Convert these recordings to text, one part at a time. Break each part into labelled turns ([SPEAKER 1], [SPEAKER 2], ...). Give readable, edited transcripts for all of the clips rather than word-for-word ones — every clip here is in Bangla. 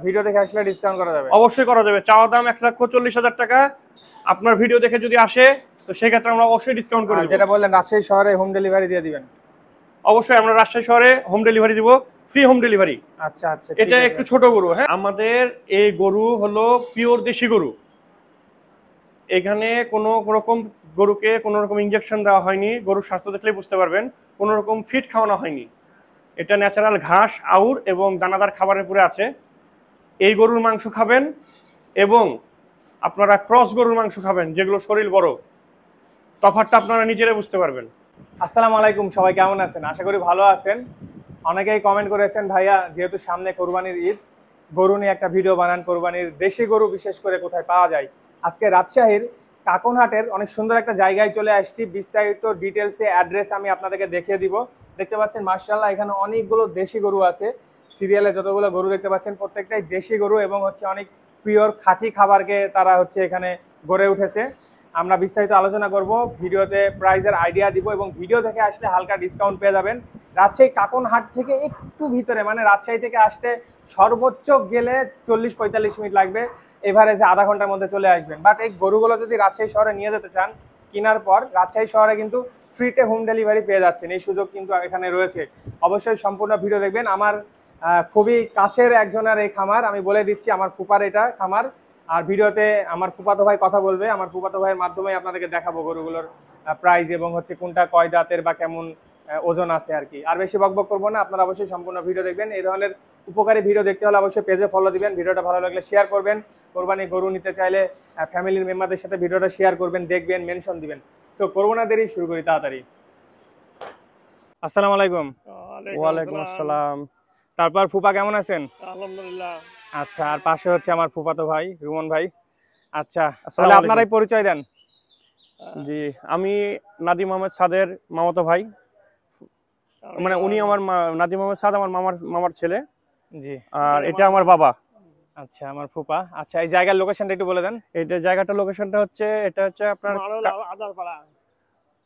[SPEAKER 1] ভিডিও দেখে আসলে ডিসকাউন্ট করা যাবে?
[SPEAKER 2] অবশ্যই করা যাবে। চাওয়া দাম 1,40,000 টাকা। আপনার ভিডিও দেখে যদি আসে তো সেক্ষেত্রে আমরা অবশ্যই ডিসকাউন্ট করে দেব।
[SPEAKER 1] যেটা বললেন রাজশাহী শহরে হোম ডেলিভারি দিয়ে দিবেন?
[SPEAKER 2] অবশ্যই আমরা রাজশাহী শহরে হোম ডেলিভারি দিব, ফ্রি হোম ডেলিভারি।
[SPEAKER 1] আচ্ছা আচ্ছা,
[SPEAKER 2] এটা একটু ছোট গরু। হ্যাঁ, আমাদের এই গরু হলো পিওর দেশি গরু। এখানে কোনো রকম গরুকে কোনো রকম ইনজেকশন দেওয়া হয়নি। গরুর স্বাস্থ্য দেখলেই বুঝতে পারবেন কোনো রকম ফিড খাওয়ানো হয়নি। এটা ন্যাচারাল ঘাস, আউর এবং দানাদার খাবারের উপরে আছে। এই গরুর মাংস খাবেন এবং আপনারা ক্রস গরুর মাংস খাবেন যেগুলো শরীর বড়। তফাৎটা আপনারা নিজেরাই বুঝতে পারবেন।
[SPEAKER 1] আসসালামু আলাইকুম, সবাই কেমন আছেন? আশা করি ভালো আছেন। অনেকেই কমেন্ট করেছেন, ভাইয়া যেহেতু সামনে কোরবানির ঈদ, গরু নিয়ে একটা ভিডিও বানান, কোরবানির দেশি গরু বিশেষ করে কোথায় পাওয়া যায়। আজকে রাজশাহীর কাকনহাটের অনেক সুন্দর একটা জায়গায় চলে আসছি। বিস্তারিত ডিটেলসে অ্যাড্রেস আমি আপনাদেরকে দেখিয়ে দিব। দেখতে পাচ্ছেন মাশাআল্লাহ এখানে অনেকগুলো দেশি গরু আছে। সিরিয়ালে যতগুলো গরু দেখতে পাচ্ছেন প্রত্যেকটাই দেশি গরু এবং হচ্ছে অনেক পিওর খাঁটি খাবারকে তারা হচ্ছে এখানে গড়ে উঠেছে। আমরা বিস্তারিত আলোচনা করব, ভিডিওতে প্রাইজের আইডিয়া দিব এবং ভিডিও দেখে আসলে হালকা ডিসকাউন্ট পেয়ে যাবেন। রাজশাহী কাকনহাট থেকে একটু ভিতরে, মানে রাজশাহী থেকে আসতে সর্বোচ্চ গেলে 40-45 মিনিট লাগবে, এভারেজে আধা ঘন্টার মধ্যে চলে আসবেন। বাট এই গরুগুলো যদি রাজশাহী শহরে নিয়ে যেতে চান, কেনার পর রাজশাহী শহরে কিন্তু ফ্রিতে হোম ডেলিভারি পেয়ে যাচ্ছেন। এই সুযোগ কিন্তু এখানে রয়েছে। অবশ্যই সম্পূর্ণ ভিডিও দেখবেন। আমার খুবই কাছের একজনের এই খামার, আমি বলে দিচ্ছি আমার ফুপার এটা খামার। আর ভিডিওতে আমার ফুপাতো ভাই কথা বলবে। আমার ফুপাতো ভাইয়ের মাধ্যমে আপনাদেরকে দেখাবো গরুগুলোর প্রাইস এবং হচ্ছে কোনটা কয় দাঁতের বা কেমন ওজন আছে আর কি। আর বেশি বকবক করবো না, আপনারা অবশ্যই সম্পূর্ণ ভিডিও দেখবেন। এই ধরনের উপকারী ভিডিও দেখতে হলে অবশ্যই পেজে ফলো দিবেন, ভিডিওটা ভালো লাগলে শেয়ার করবেন। কোরবানি গরু নিতে চাইলে ফ্যামিলির মেম্বারদের সাথে ভিডিওটা শেয়ার করবেন, দেখবেন, মেনশন দিবেন। সো করবো না দেরি, শুরু করি তাড়াতাড়ি। আসসালামু আলাইকুম।
[SPEAKER 2] ওয়ালাইকুম আসসালাম।
[SPEAKER 1] তারপর ফুপা কেমন আছেন?
[SPEAKER 2] আলহামদুলিল্লাহ।
[SPEAKER 1] আচ্ছা, আর পাশে হচ্ছে আমার ফুপাতো ভাই রুমন ভাই। আচ্ছা,
[SPEAKER 2] আসসালামু
[SPEAKER 1] তাহলে
[SPEAKER 2] আলাইকুম।
[SPEAKER 1] আপনারাই পরিচয় দেন।
[SPEAKER 2] জি, আমি নাদিম আহমেদ সাদের মামাতো ভাই। মানে উনি আমার নাদিম আহমেদ সাদ আমার মামার ছেলে।
[SPEAKER 1] জি,
[SPEAKER 2] আর এটা আমার বাবা।
[SPEAKER 1] আচ্ছা, আমার ফুপা। আচ্ছা, এই জায়গার লোকেশনটা একটু বলে দেন।
[SPEAKER 2] এটা লোকেশনটা হচ্ছে, এটা হচ্ছে আপনার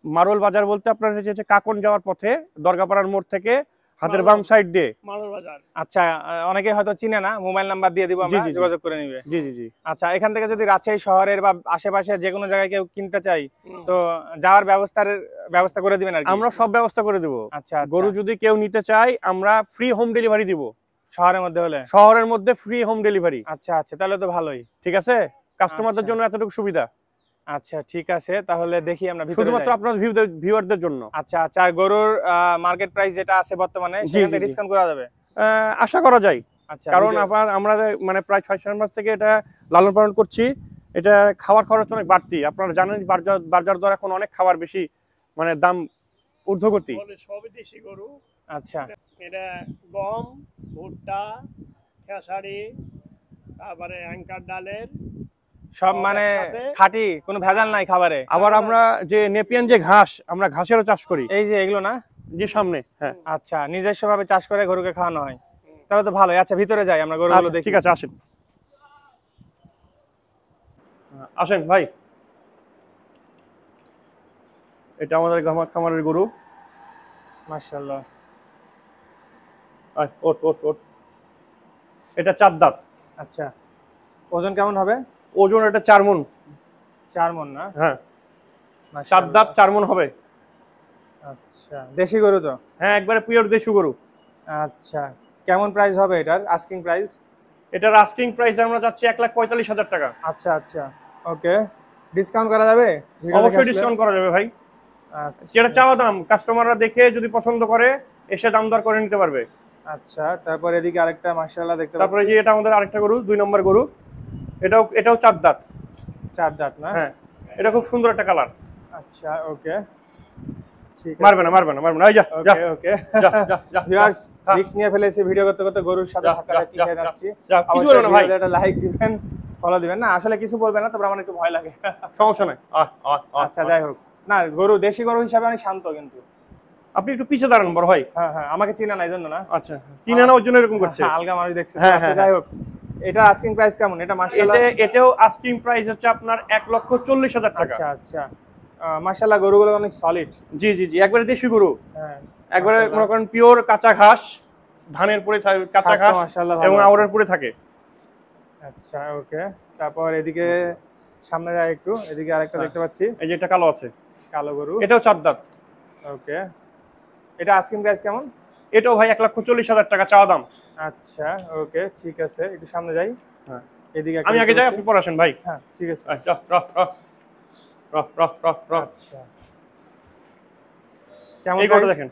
[SPEAKER 2] মারোল বাজার বলতে আপনার হচ্ছে কাকন যাওয়ার পথে দরগাপাড়ার মোড় থেকে হাতের বাম সাইড দিয়ে মারোল বাজার।
[SPEAKER 1] আচ্ছা, অনেকে হয়তো চিনে না, মোবাইল নাম্বার দিয়ে দিব, আমরা যোগাযোগ করে নিবে।
[SPEAKER 2] জি জি জি।
[SPEAKER 1] আচ্ছা, এখান থেকে যদি রাজশাহী শহরের বা আশেপাশে যে কোনো জায়গায় কেউ কিনতে চাই তো যাওয়ার ব্যবস্থা করে দিবেন আর কি?
[SPEAKER 2] আমরা সব ব্যবস্থা করে দেব।
[SPEAKER 1] আচ্ছা,
[SPEAKER 2] গরু যদি কেউ নিতে চায় আমরা ফ্রি হোম ডেলিভারি দিব।
[SPEAKER 1] শহরের মধ্যে হলে?
[SPEAKER 2] শহরের মধ্যে ফ্রি হোম ডেলিভারি।
[SPEAKER 1] আচ্ছা আচ্ছা, তাহলে তো ভালোই।
[SPEAKER 2] ঠিক আছে, কাস্টমারদের জন্য এতটুকু সুবিধা।
[SPEAKER 1] আচ্ছা ঠিক আছে, তাহলে দেখি আমরা ভিতরে
[SPEAKER 2] শুধুমাত্র আপনার ভিউয়ারদের জন্য।
[SPEAKER 1] আচ্ছা আচ্ছা, আর গরুর মার্কেট প্রাইস যেটা আছে বর্তমানে সেখানে ডিসকাউন্ট করা যাবে?
[SPEAKER 2] আশা করা যায়।
[SPEAKER 1] আচ্ছা,
[SPEAKER 2] কারণ আমরা মানে প্রায় 6-7 মাস থেকে এটা লালন পালন করছি। এটা খাবার খরচ অনেক বাড়তি, আপনারা জানেন বাজার দর এখন অনেক খাবার বেশি, মানে দাম ঊর্ধ্বগতি।
[SPEAKER 3] সবই দেশি গরু।
[SPEAKER 1] আচ্ছা,
[SPEAKER 3] এটা গম, ভুট্টা, খেসারি, তারপরে অ্যাঙ্কার ডালের
[SPEAKER 1] সব মানে খাঁটি, কোনো ভেজাল নাই খাবারে।
[SPEAKER 2] আবার আমরা যে নেপিয়ান যে ঘাস, আমরা ঘাসেরও চাষ করি।
[SPEAKER 1] এই যে এগুলো না,
[SPEAKER 2] যে সামনে। হ্যাঁ,
[SPEAKER 1] আচ্ছা, নিজস্ব ভাবে চাষ করে গরুকে খাওয়ানো হয়, তাহলে তো ভালোই। আচ্ছা, ভিতরে যাই, আমরা গরুগুলো দেখি।
[SPEAKER 2] ঠিক আছে, আসেন আসেন ভাই। এটা আমাদের খামারের গরু।
[SPEAKER 1] মাশাআল্লাহ।
[SPEAKER 2] ওট এটা 4 দাঁত।
[SPEAKER 1] আচ্ছা, ওজন কেমন হবে?
[SPEAKER 2] ওজন এটা 4 মণ।
[SPEAKER 1] 4 মণ না?
[SPEAKER 2] হ্যাঁ, 4 দাঁত 4 মণ হবে।
[SPEAKER 1] আচ্ছা, দেশি গরু তো?
[SPEAKER 2] হ্যাঁ, একবারে পিওর দেশি গরু।
[SPEAKER 1] আচ্ছা, কেমন প্রাইস হবে এটার আস্কিং প্রাইস?
[SPEAKER 2] এটার আস্কিং প্রাইস আমরা যাচ্ছি 1,45,000 টাকা।
[SPEAKER 1] আচ্ছা আচ্ছা, ওকে, ডিসকাউন্ট করা যাবে?
[SPEAKER 2] অবশ্যই ডিসকাউন্ট করা যাবে ভাই। যেটা চাওয়া দাম, কাস্টমাররা দেখে যদি পছন্দ করে এসে দাম দর করে নিতে পারবে।
[SPEAKER 1] আচ্ছা, তারপর এদিকে আরেকটা মাশাআল্লাহ দেখতে পাচ্ছি।
[SPEAKER 2] তারপরে যে এটা আমাদের আরেকটা গরু, 2 নম্বর গরু। এটাও 4 দাঁত।
[SPEAKER 1] 4 দাঁত না?
[SPEAKER 2] হ্যাঁ, এটা খুব সুন্দর একটা কালার।
[SPEAKER 1] আচ্ছা, ওকে, ঠিক আছে।
[SPEAKER 2] মারবে না। এই যা
[SPEAKER 1] ওকে ওকে, ভিউয়ার্স রিস্ক নিয়ে ফেলেছি, ভিডিও করতে করতে গরুর সাথে ধাক্কা খেয়ে যাচ্ছি।
[SPEAKER 2] কিছু বলো না ভাই,
[SPEAKER 1] একটা লাইক দিবেন, ফলো দিবেন। না আসলে কিছু বলবেন না, তবে আমার একটু ভয় লাগে।
[SPEAKER 2] সমস্যা নাই।
[SPEAKER 1] আচ্ছা, যাই হোক, না গরু দেশি গরু হিসাবে অনেক শান্ত, কিন্তু
[SPEAKER 2] আপনি একটু পিছে দাঁড়ান বড় ভাই।
[SPEAKER 1] হ্যাঁ হ্যাঁ, আমাকে চিনা না এইজন্য না।
[SPEAKER 2] আচ্ছা, চিনা না ওর জন্য এরকম করছে।
[SPEAKER 1] আলগা মানুষ দেখছে। আচ্ছা, যাই হোক, এটা আস্কিং প্রাইস কেমন? এটা মাশাআল্লাহ
[SPEAKER 2] এটাও আস্কিং প্রাইস হচ্ছে আপনার 1,40,000 টাকা।
[SPEAKER 1] আচ্ছা আচ্ছা, মাশাআল্লাহ গরুগুলো অনেক সলিড।
[SPEAKER 2] জি জি জি, একবারে দেশি গরু।
[SPEAKER 1] হ্যাঁ,
[SPEAKER 2] একবারে মনে করেন পিওর কাঁচা ঘাস, ধানের পরে থাকে কাঁচা ঘাস এবং আউরের পরে থাকে।
[SPEAKER 1] আচ্ছা ওকে। তারপর এদিকে সামনে যায় একটু, এদিকে আরেকটা
[SPEAKER 2] হ্যাঁ।
[SPEAKER 1] দেখতে পাচ্ছি
[SPEAKER 2] এই যে এটা কালো আছে,
[SPEAKER 1] কালো গরু।
[SPEAKER 2] এটাও 4 দাঁত।
[SPEAKER 1] ওকে, এটা আস্কিং প্রাইস কেমন?
[SPEAKER 2] এটাও ভাই 1,40,000 টাকা চাওয়া দাম।
[SPEAKER 1] আচ্ছা ওকে, ঠিক আছে, একটু সামনে যাই।
[SPEAKER 2] হ্যাঁ,
[SPEAKER 1] এদিকে একটা
[SPEAKER 2] আমি আগে
[SPEAKER 1] দেখতে
[SPEAKER 2] যাই,
[SPEAKER 1] পাচ্ছি।
[SPEAKER 2] আপনি পরে আসেন ভাই।
[SPEAKER 1] হ্যাঁ ঠিক আছে।
[SPEAKER 2] আয়, রহ, রহ, রহ, রহ, রহ, রহ, রহ।
[SPEAKER 1] আচ্ছা, কেমন
[SPEAKER 2] এই গরুটা
[SPEAKER 1] প্রাইস?
[SPEAKER 2] দেখেন,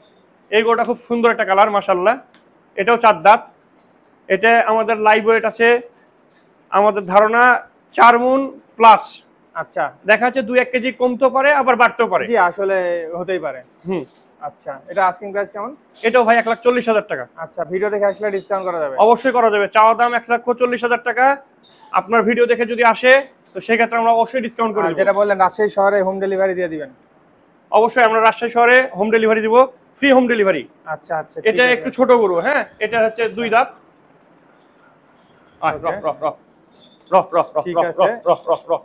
[SPEAKER 2] এই গরুটা খুব সুন্দর একটা কালার মাশাআল্লাহ। এটাও 4 দাঁত। এটা আমাদের লাইভ ওয়েট আছে, আমাদের ধারণা 4 মণ প্লাস।
[SPEAKER 1] আচ্ছা,
[SPEAKER 2] দেখা যাচ্ছে 2-1 কেজি কমতেও পারে, আবার বাড়তেও পারে।
[SPEAKER 1] জি আসলে হতেই পারে।
[SPEAKER 2] হুম।
[SPEAKER 1] আচ্ছা, এটা আস্কিং প্রাইস কেমন?
[SPEAKER 2] এটাও ভাই 1,40,000 টাকা।
[SPEAKER 1] আচ্ছা, ভিডিও দেখে আসলে ডিসকাউন্ট করা যাবে?
[SPEAKER 2] অবশ্যই করা যাবে, চাওয়া দাম 1,40,000 টাকা। আপনার ভিডিও দেখে যদি আসে তো সেক্ষেত্রে আমরা অবশ্যই ডিসকাউন্ট করে
[SPEAKER 1] আর
[SPEAKER 2] দেব।
[SPEAKER 1] যেটা বললেন রাজশাহী শহরে হোম ডেলিভারি দিয়ে দিবেন?
[SPEAKER 2] অবশ্যই আমরা রাজশাহী শহরে হোম ডেলিভারি দিব, ফ্রি হোম ডেলিভারি।
[SPEAKER 1] আচ্ছা আচ্ছা,
[SPEAKER 2] এটা একটু ছোট গরু, হ্যাঁ, এটা হচ্ছে 2 দাঁত। আয়, রহ, রহ, রহ, রহ, রহ, রহ,
[SPEAKER 1] ঠিক
[SPEAKER 2] রহ,
[SPEAKER 1] আছে।
[SPEAKER 2] রহ, রহ, রহ।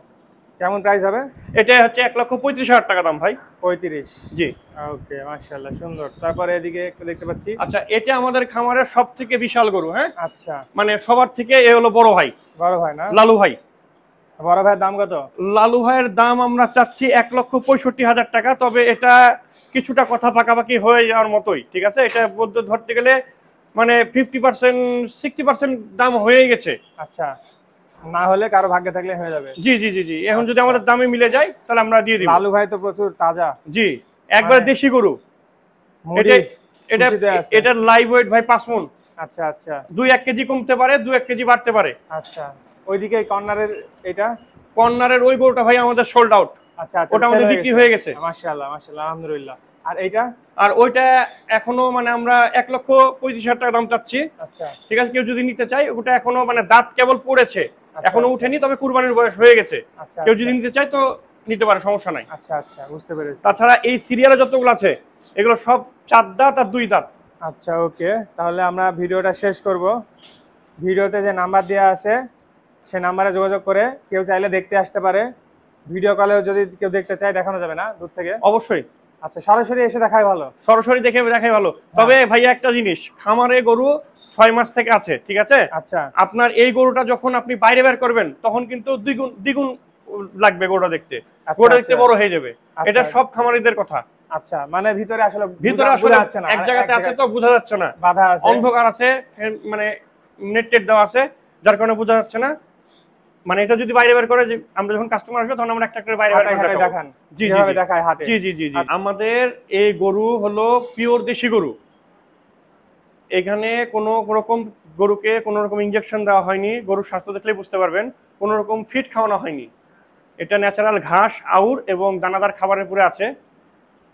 [SPEAKER 1] কেমন প্রাইস হবে?
[SPEAKER 2] এটা হচ্ছে 1,35,000 টাকা দাম ভাই।
[SPEAKER 1] 35।
[SPEAKER 2] জি।
[SPEAKER 1] ওকে, মাশাআল্লাহ, সুন্দর। তারপরে এদিকে একটু দেখতে পাচ্ছি।
[SPEAKER 2] আচ্ছা, এটা আমাদের খামারের সব থেকে বিশাল গরু, হ্যাঁ,
[SPEAKER 1] আচ্ছা,
[SPEAKER 2] মানে সবার থেকে এ হলো বড় ভাই,
[SPEAKER 1] বড় ভাই না?
[SPEAKER 2] লালু ভাই।
[SPEAKER 1] বড় ভাইয়ের দাম কত?
[SPEAKER 2] লালু ভাইয়ের দাম আমরা চাচ্ছি 1,65,000 টাকা। তবে এটা কিছুটা কথা পাকাপাকি হয়ে যাওয়ার মতোই, ঠিক আছে। এটা বলতে ধরতে গেলে মানে 50% 60% দাম হয়ে গেছে।
[SPEAKER 1] আচ্ছা, না হলে কারো ভাগ্যে থাকলে হয়ে যাবে।
[SPEAKER 2] জি জি জি জি, এখন যদি
[SPEAKER 1] আচ্ছা।
[SPEAKER 2] আমাদের দামে মিলে যায় তাহলে আমরা দিয়ে দিব।
[SPEAKER 1] লালু ভাই তো প্রচুর তাজা,
[SPEAKER 2] জি, একবার
[SPEAKER 1] মানে
[SPEAKER 2] দেশি গরু।
[SPEAKER 1] মুড়ি
[SPEAKER 2] এটা এটা
[SPEAKER 1] খুশিতে আছে।
[SPEAKER 2] এটার লাইভ ওয়েট ভাই 5 মণ।
[SPEAKER 1] আচ্ছা আচ্ছা
[SPEAKER 2] 2-1 কেজি কমতে পারে, 2-1 কেজি বাড়তে পারে।
[SPEAKER 1] আচ্ছা, ওইদিকে কর্নারের এটা?
[SPEAKER 2] কর্নারের ওই গরুটা ভাই আমাদের সোল্ড আউট।
[SPEAKER 1] আচ্ছা আচ্ছা,
[SPEAKER 2] ওটা আমাদের বিক্রি হয়ে গেছে।
[SPEAKER 1] মাশাআল্লাহ মাশাআল্লাহ, আলহামদুলিল্লাহ। আর এইটা?
[SPEAKER 2] আর ওইটা এখনো মানে আমরা 1,35,000 টাকা দাম চাচ্ছি।
[SPEAKER 1] আচ্ছা
[SPEAKER 2] ঠিক আছে, কেউ যদি নিতে চায়, ওটা এখনো মানে দাঁত কেবল পড়েছে,
[SPEAKER 1] আচ্ছা,
[SPEAKER 2] এখনো
[SPEAKER 1] আচ্ছা।
[SPEAKER 2] উঠেনি, তবে কুরবানির বয়স হয়ে গেছে।
[SPEAKER 1] আচ্ছা
[SPEAKER 2] কেউ
[SPEAKER 1] আচ্ছা,
[SPEAKER 2] যদি নিতে চায় তো নিতে পারে, সমস্যা নাই।
[SPEAKER 1] আচ্ছা আচ্ছা, বুঝতে পেরেছি।
[SPEAKER 2] তাছাড়া এই সিরিয়ালে যতগুলো আছে এগুলো সব 4 দাঁত আর 2 দাঁত।
[SPEAKER 1] আচ্ছা ওকে, তাহলে আমরা ভিডিওটা শেষ করব। ভিডিওতে যে নাম্বার দেওয়া আছে সে নাম্বারে যোগাযোগ করে কেউ চাইলে দেখতে আসতে পারে। ভিডিও কলেও যদি কেউ দেখতে চায় দেখানো যাবে না দূর থেকে?
[SPEAKER 2] অবশ্যই
[SPEAKER 1] আচ্ছা, সরাসরি এসে দেখাই ভালো।
[SPEAKER 2] সরাসরি দেখে দেখাই ভালো। তবে ভাইয়া একটা জিনিস, খামারে গরু 6 মাস থেকে আছে, ঠিক আছে।
[SPEAKER 1] আচ্ছা
[SPEAKER 2] আপনার এই গরুটা যখন আপনি বাইরে বের করবেন তখন কিন্তু দ্বিগুণ দ্বিগুণ লাগবে গরুটা দেখতে, গরুটা দেখতে
[SPEAKER 1] আচ্ছা।
[SPEAKER 2] বড় হয়ে যাবে।
[SPEAKER 1] আচ্ছা।
[SPEAKER 2] এটা সব খামারিদের কথা।
[SPEAKER 1] আচ্ছা, মানে ভিতরে আসলে
[SPEAKER 2] ভিতরে আসলে
[SPEAKER 1] বোঝা যাচ্ছে না,
[SPEAKER 2] এক জায়গাতে আছে তো বোঝা যাচ্ছে না,
[SPEAKER 1] বাধা আছে,
[SPEAKER 2] অন্ধকার আছে, মানে নেট টেট দেওয়া আছে, যার কারণে বোঝা যাচ্ছে না। মানে এটা যদি বাইরে বের করে, যে আমরা যখন কাস্টমার আসবে তখন আমরা একটা করে বাইরে বের
[SPEAKER 1] হাঁটাই
[SPEAKER 2] করে
[SPEAKER 1] হাঁটাই
[SPEAKER 2] দেখাবো।
[SPEAKER 1] দেখান,
[SPEAKER 2] জি জি
[SPEAKER 1] যেভাবে
[SPEAKER 2] জি
[SPEAKER 1] দেখায় হাটে।
[SPEAKER 2] জি জি জি জি। আমাদের এই গরু হলো পিওর দেশি গরু। এখানে কোনো রকম গরুকে কোনো রকম ইনজেকশন দেওয়া হয়নি। গরুর স্বাস্থ্য দেখলেই বুঝতে পারবেন, কোনো রকম ফিড খাওয়ানো হয়নি। এটা ন্যাচারাল ঘাস, আউর এবং দানাদার খাবারের উপরে আছে।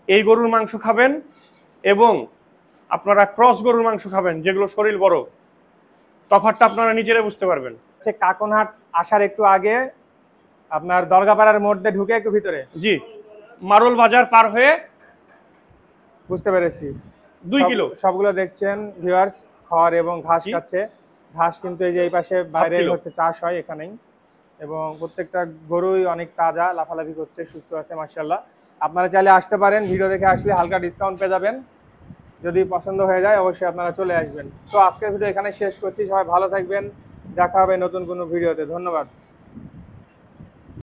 [SPEAKER 2] এই গরুর মাংস খাবেন এবং আপনারা ক্রস গরুর মাংস খাবেন, যেগুলো শরীর বড়। তফাৎটা আপনারা নিজেরাই বুঝতে পারবেন।
[SPEAKER 1] কাকনহাট আসার একটু আগে আপনার দরগাপাড়ার মোড় দিয়ে ঢুকে একটু ভিতরে।
[SPEAKER 2] জি, মারুল বাজার পার হয়ে।
[SPEAKER 1] বুঝতে পেরেছি।
[SPEAKER 2] 2 কিলো
[SPEAKER 1] সবগুলো দেখছেন ভিউয়ার্স, খড় এবং ঘাস
[SPEAKER 2] জি।
[SPEAKER 1] খাচ্ছে। ঘাস কিন্তু এই যে এই পাশে বাইরে
[SPEAKER 2] কিলো।
[SPEAKER 1] হচ্ছে চাষ হয় এখানেই, এবং প্রত্যেকটা গরুই অনেক তাজা, লাফালাফি করছে, সুস্থ আছে মাশাআল্লাহ। আপনারা চাইলে আসতে পারেন, ভিডিও দেখে আসলে হালকা ডিসকাউন্ট পেয়ে যাবেন। যদি পছন্দ হয়ে যায় অবশ্যই আপনারা চলে আসবেন। তো আজকের ভিডিও এখানে শেষ করছি, সবাই ভালো থাকবেন, দেখা হবে নতুন কোনো ভিডিওতে। ধন্যবাদ।